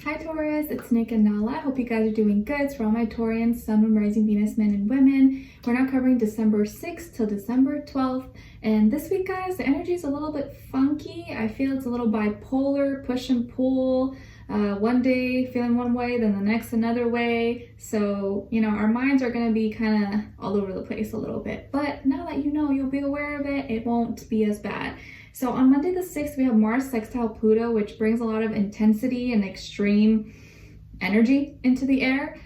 Hi Taurus, it's Nick and Nala. I hope you guys are doing good. So for all my Taurians, Sun, Moon, Rising, Venus, men and women, we're now covering December 6th till December 12th. And this week, guys, the energy is a little bit funky. I feel it's a little bipolar, push and pull. One day feeling one way, then the next another way. So, our minds are going to be kind of all over the place a little bit. But now that you know, you'll be aware of it, it won't be as bad. So on Monday the 6th, we have Mars sextile Pluto, which brings a lot of intensity and extreme energy into the air,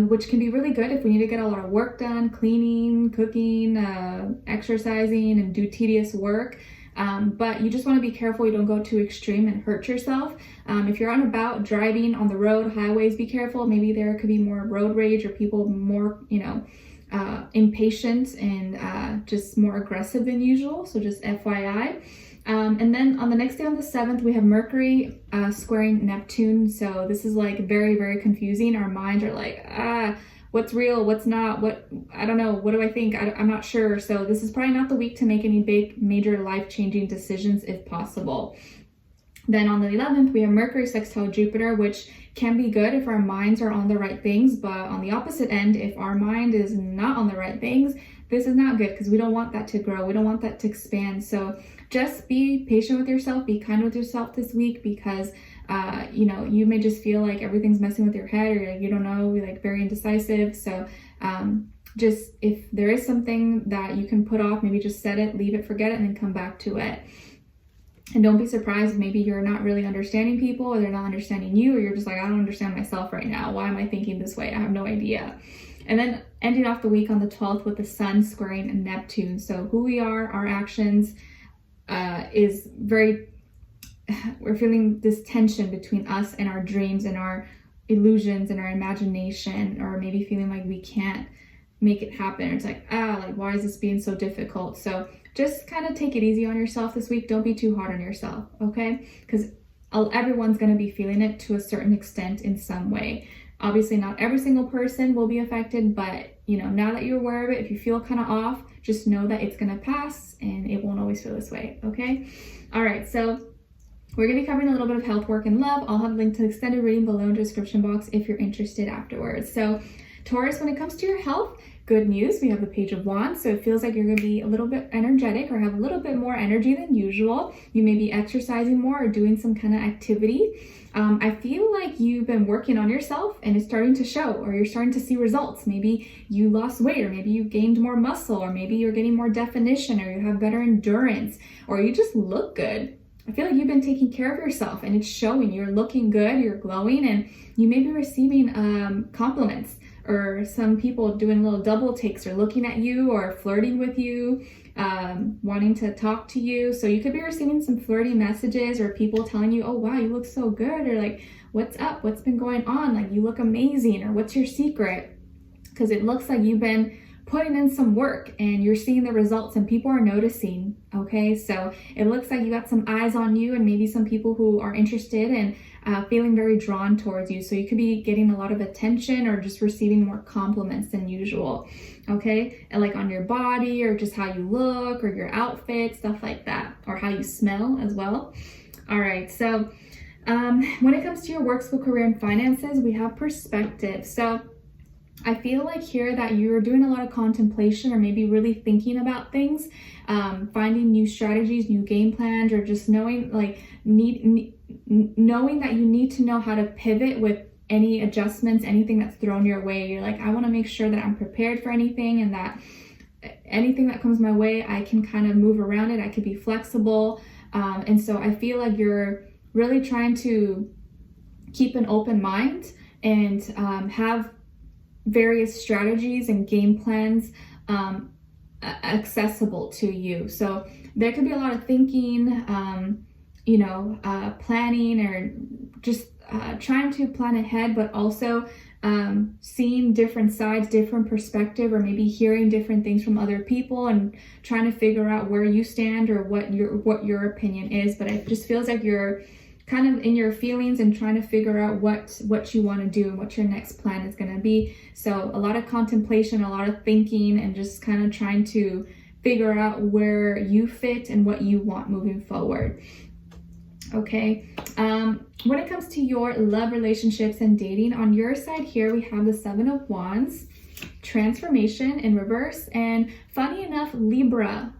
which can be really good if we need to get a lot of work done, cleaning, cooking, exercising, and do tedious work. But you just want to be careful you don't go too extreme and hurt yourself. If you're out and about driving on the road, highways, be careful. Maybe there could be more road rage or people more, impatient and just more aggressive than usual. So just FYI. And then on the next day, on the 7th, we have Mercury squaring Neptune. So this is like very, very confusing. Our minds are like, what's real? What's not? I don't know. What do I think? I'm not sure. So this is probably not the week to make any big, major life-changing decisions if possible. Then on the 11th, we have Mercury sextile Jupiter, which can be good if our minds are on the right things. But on the opposite end, if our mind is not on the right things, this is not good because we don't want that to grow. We don't want that to expand. So just be patient with yourself, be kind with yourself this week because, you may just feel like everything's messing with your head or you don't know, you're like very indecisive. So just if there is something that you can put off, maybe just set it, leave it, forget it, and then come back to it. And don't be surprised if maybe you're not really understanding people or they're not understanding you, or you're just like, I don't understand myself right now. Why am I thinking this way? I have no idea. And then ending off the week on the 12th with the Sun squaring Neptune. So who we are, our actions, is very, we're feeling this tension between us and our dreams and our illusions and our imagination, or maybe feeling like we can't make it happen. It's like, why is this being so difficult? So just kind of take it easy on yourself this week. Don't be too hard on yourself, okay? Because everyone's going to be feeling it to a certain extent in some way. Obviously, not every single person will be affected, but now that you're aware of it, if you feel kind of off, just know that it's going to pass and it won't always feel this way, okay? All right, so we're going to be covering a little bit of health, work, and love. I'll have a link to the extended reading below in the description box if you're interested afterwards. So Taurus, when it comes to your health, good news, we have the Page of Wands. So it feels like you're going to be a little bit energetic or have a little bit more energy than usual. You may be exercising more or doing some kind of activity. I feel like you've been working on yourself and it's starting to show, or you're starting to see results. Maybe you lost weight, or maybe you gained more muscle, or maybe you're getting more definition, or you have better endurance, or you just look good. I feel like you've been taking care of yourself and it's showing. You're looking good, you're glowing, and you may be receiving compliments, or some people doing little double takes or looking at you or flirting with you, wanting to talk to you. So you could be receiving some flirty messages or people telling you, oh, wow, you look so good, or like, what's up? What's been going on? Like, you look amazing, or what's your secret? Because it looks like you've been putting in some work and you're seeing the results and people are noticing, okay? So it looks like you got some eyes on you and maybe some people who are interested and feeling very drawn towards you. So you could be getting a lot of attention or just receiving more compliments than usual, okay? And like on your body or just how you look or your outfit, stuff like that, or how you smell as well. All right, so when it comes to your work, school, career, and finances, we have perspective. So I feel like here that you're doing a lot of contemplation or maybe really thinking about things, finding new strategies, new game plans, or just knowing knowing that you need to know how to pivot with any adjustments, anything that's thrown your way. You're like, I want to make sure that I'm prepared for anything and that anything that comes my way, I can kind of move around it. I could be flexible. And so I feel like you're really trying to keep an open mind and have various strategies and game plans accessible to you. So there could be a lot of thinking, planning, or just trying to plan ahead, but also seeing different sides, different perspective, or maybe hearing different things from other people and trying to figure out where you stand or what your opinion is. But it just feels like you're kind of in your feelings and trying to figure out what you want to do and what your next plan is going to be. So a lot of contemplation, a lot of thinking, and just kind of trying to figure out where you fit and what you want moving forward. Okay, when it comes to your love, relationships, and dating, on your side here, we have the Seven of Wands, transformation in reverse, and funny enough, Libra.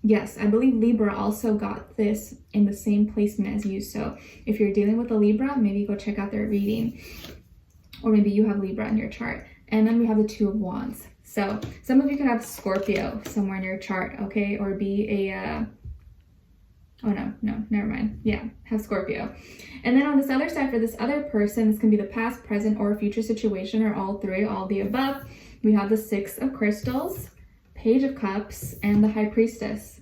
Yes, I believe Libra also got this in the same placement as you. So if you're dealing with a Libra, maybe go check out their reading. Or maybe you have Libra in your chart. And then we have the Two of Wands. So some of you could have Scorpio somewhere in your chart, okay? Or be a... oh no, never mind. Yeah, have Scorpio. And then on this other side, for this other person, this can be the past, present, or future situation, or all three, all the above. We have the Six of Crystals, Page of Cups, and the High Priestess.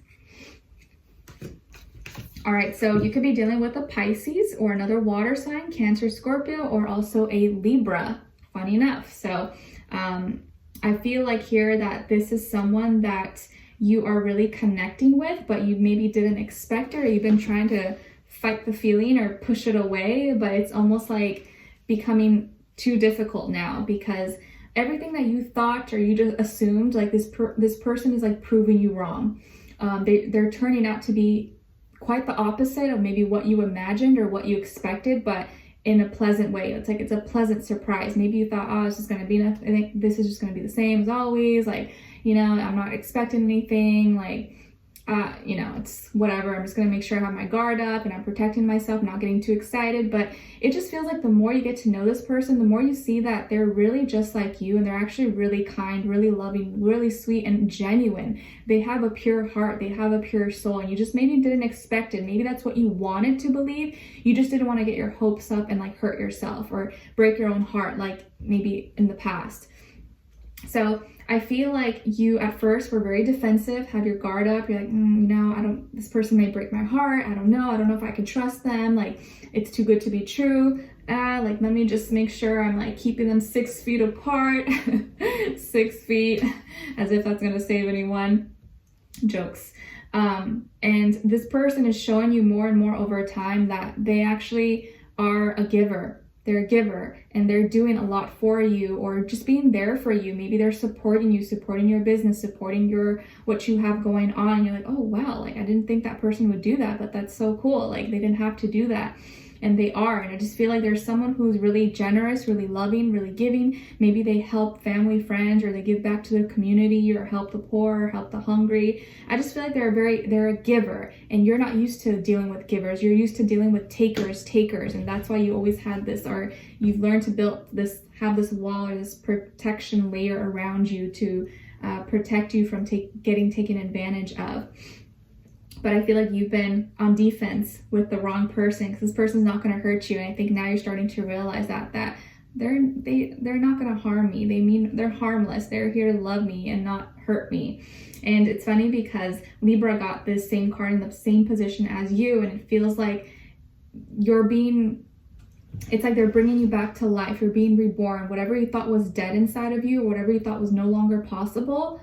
All right, so you could be dealing with a Pisces or another water sign, Cancer, Scorpio, or also a Libra, funny enough. So I feel like here that this is someone that you are really connecting with, but you maybe didn't expect it, or you've been trying to fight the feeling or push it away, but it's almost like becoming too difficult now, because everything that you thought or you just assumed, like this person is like proving you wrong. They're turning out to be quite the opposite of maybe what you imagined or what you expected, but in a pleasant way. It's like it's a pleasant surprise. Maybe you thought, oh, it's just gonna be nothing. I think this is just gonna be the same as always. Like, you know, I'm not expecting anything. Like, you know, it's whatever. I'm just gonna make sure I have my guard up and I'm protecting myself, not getting too excited. But it just feels like the more you get to know this person, the more you see that they're really just like you, and they're actually really kind, really loving, really sweet, and genuine. They have a pure heart, they have a pure soul, and you just maybe didn't expect it. Maybe that's what you wanted to believe. You just didn't want to get your hopes up and like hurt yourself or break your own heart like maybe in the past. So I feel like you at first were very defensive, have your guard up. You're like, you know, this person may break my heart. I don't know if I can trust them. Like, it's too good to be true. Like, let me just make sure I'm like keeping them 6 feet apart. 6 feet, as if that's gonna save anyone. Jokes. And this person is showing you more and more over time that they actually are a giver. They're a giver, and they're doing a lot for you, or just being there for you. Maybe they're supporting you, supporting your business, supporting what you have going on. And you're like, oh wow, like I didn't think that person would do that, but that's so cool. Like they didn't have to do that. And they are. And I just feel like there's someone who's really generous, really loving, really giving. Maybe they help family, friends, or they give back to the community, or help the poor, or help the hungry. I just feel like they're a giver, and you're not used to dealing with givers. You're used to dealing with takers, and that's why you always had this, or you've learned to have this wall or this protection layer around you to protect you from getting taken advantage of. But I feel like you've been on defense with the wrong person, because this person's not going to hurt you. And I think now you're starting to realize that they're not going to harm me. They're harmless. They're here to love me and not hurt me. And it's funny because Libra got this same card in the same position as you, and it feels like it's like they're bringing you back to life. You're being reborn. Whatever you thought was dead inside of you, or whatever you thought was no longer possible,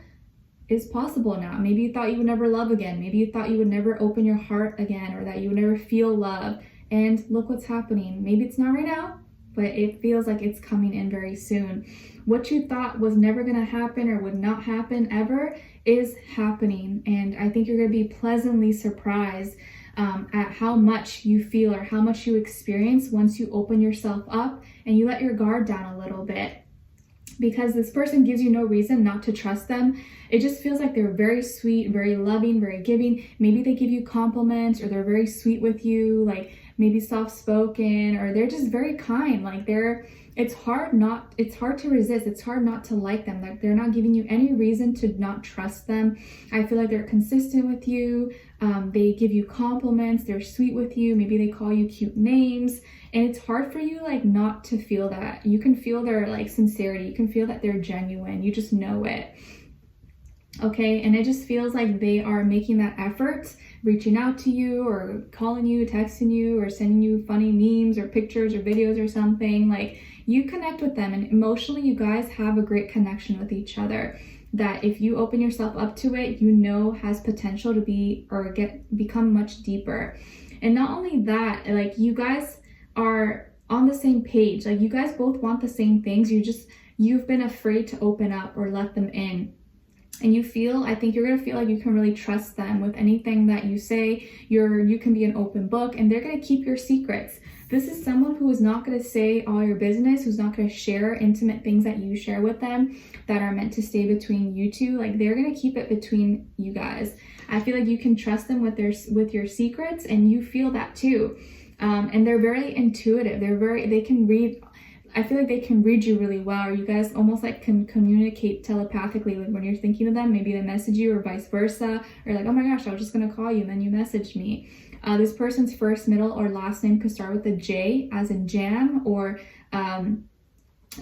is possible now. Maybe you thought you would never love again. Maybe you thought you would never open your heart again, or that you would never feel love. And look what's happening. Maybe it's not right now, but it feels like it's coming in very soon. What you thought was never going to happen or would not happen ever is happening. And I think you're going to be pleasantly surprised at how much you feel or how much you experience once you open yourself up and you let your guard down a little bit. Because this person gives you no reason not to trust them. It just feels like they're very sweet, very loving, very giving. Maybe they give you compliments, or they're very sweet with you, like maybe soft-spoken, or they're just very kind. Like it's hard to resist. It's hard not to like them. Like they're not giving you any reason to not trust them. I feel like they're consistent with you. They give you compliments. They're sweet with you. Maybe they call you cute names. And it's hard for you like not to feel that. You can feel their like sincerity. You can feel that they're genuine. You just know it. Okay, and it just feels like they are making that effort, reaching out to you, or calling you, texting you, or sending you funny memes or pictures or videos or something. Like you connect with them, and emotionally you guys have a great connection with each other that if you open yourself up to it, you know has potential to become much deeper. And not only that, like you guys are on the same page. Like you guys both want the same things. You've been afraid to open up or let them in. And I think you're gonna feel like you can really trust them with anything that you say. You can be an open book, and they're gonna keep your secrets. This is someone who is not gonna say all your business, who's not gonna share intimate things that you share with them that are meant to stay between you two. Like, they're gonna keep it between you guys. I feel like you can trust them with your secrets, and you feel that too. And they're very intuitive. They can read. I feel like they can read you really well, or you guys almost like can communicate telepathically. Like, when you're thinking of them, maybe they message you, or vice versa, or like, oh my gosh, I was just gonna call you and then you messaged me. This person's first, middle, or last name could start with a J as in jam, or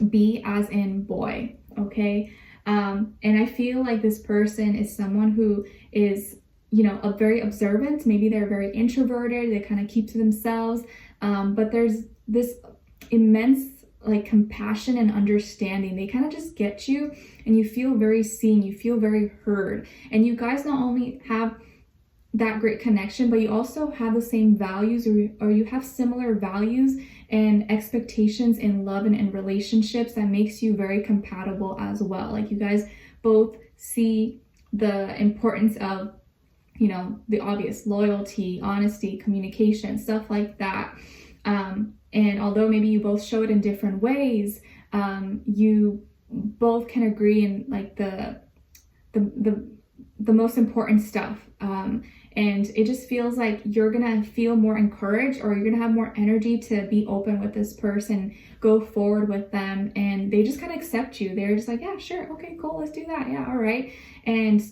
B as in boy, okay? And I feel like this person is someone who is, a very observant. Maybe they're very introverted, they kind of keep to themselves, but there's this immense like compassion and understanding. They kind of just get you, and you feel very seen, you feel very heard, and you guys not only have that great connection, but you also have the same values, or you have similar values and expectations in love and in relationships that makes you very compatible as well. Like, you guys both see the importance of, the obvious: loyalty, honesty, communication, stuff like that. And although maybe you both show it in different ways, you both can agree in like the most important stuff. And it just feels like you're gonna feel more encouraged, or you're gonna have more energy to be open with this person, go forward with them, and they just kind of accept you. They're just like, yeah, sure, okay, cool, let's do that, yeah, all right. And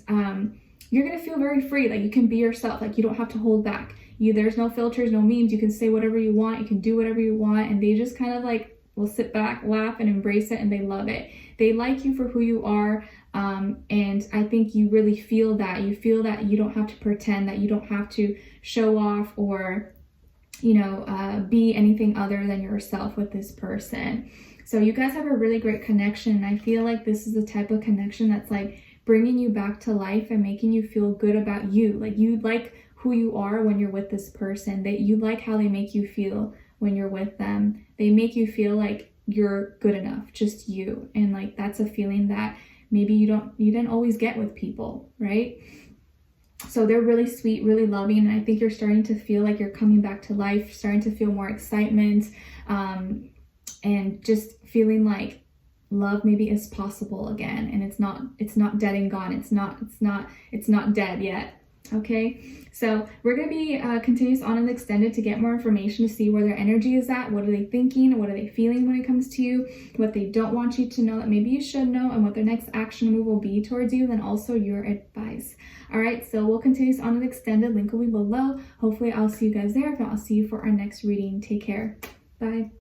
you're gonna feel very free, like you can be yourself, like you don't have to hold back. There's no filters, no memes. You can say whatever you want, you can do whatever you want, and they just kind of like will sit back, laugh, and embrace it, and they love it. They like you for who you are, and I think you really feel that. You feel that you don't have to pretend, that you don't have to show off, or be anything other than yourself with this person. So you guys have a really great connection, and I feel like this is the type of connection that's like bringing you back to life and making you feel good about you. Like, you like who you are when you're with this person, that you like how they make you feel when you're with them. They make you feel like you're good enough, just you. And like, that's a feeling that maybe you didn't always get with people, right? So they're really sweet, really loving, and I think you're starting to feel like you're coming back to life, starting to feel more excitement, and just feeling like love maybe is possible again, and it's not dead and gone. It's not dead yet. Okay, so we're going to be continuous on and extended to get more information, to see where their energy is at, what are they thinking, what are they feeling when it comes to you, what they don't want you to know that maybe you should know, and what their next action move will be towards you, then also your advice. All right, so we'll continue on and extended. Link will be below. Hopefully I'll see you guys there. If not, I'll see you for our next reading. Take care. Bye.